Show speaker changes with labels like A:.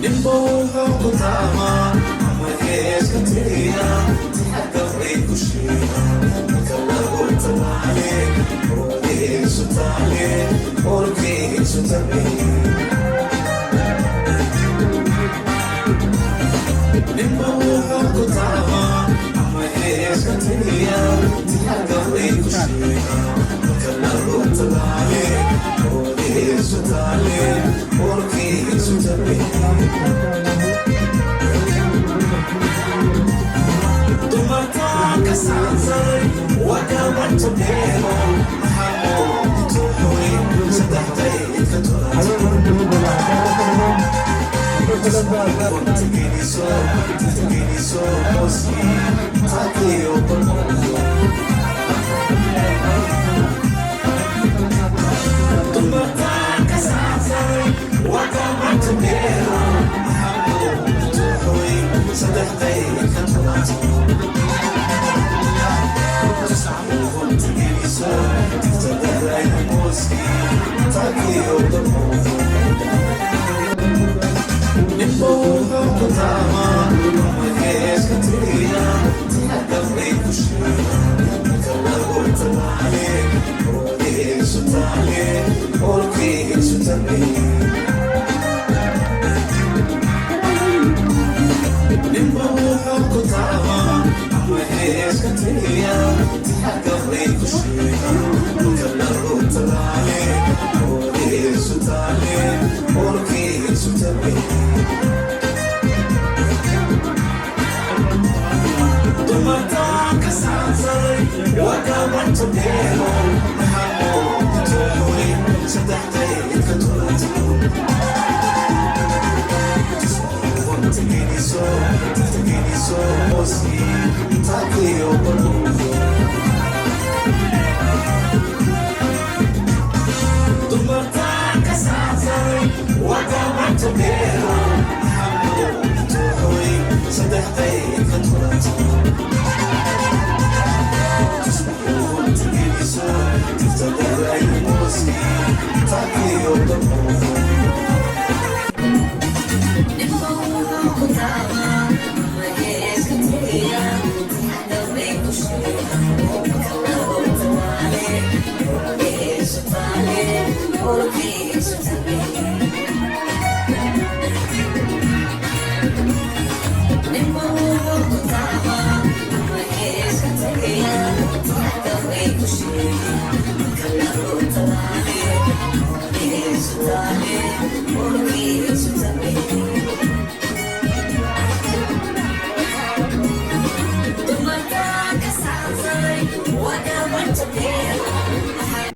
A: nimbo hokutama maheskatina tihadaway kushina kalagotale ode sutale orke sutale nimbo hokutama maheskatina tihadaway kushina kalagotale ode sutale orke sutale Kasanzay, wakaman tumero, hamo tuhoy, sadahtay katulad. Tiginiso, mosi, takiyo pagmundo. Tumata kasanzay, wakaman tumero, hamo tuhoy, sadahtay katulad. Nimbo hokutama maheskatina tihadaway kushina kalagotale ode sutale orke sutale nimbo hokutama maheskatina tihadaway kushina kalagotale ode sutale orke sutale wakaman tumero, hamo tuhoy, sadahtay katulad. Tiginiso, mosi, takiyo pagmundo. Tumata kasanzay, wakaman tumero, hamo tuhoy, sadahtay katulad.
B: Yeah.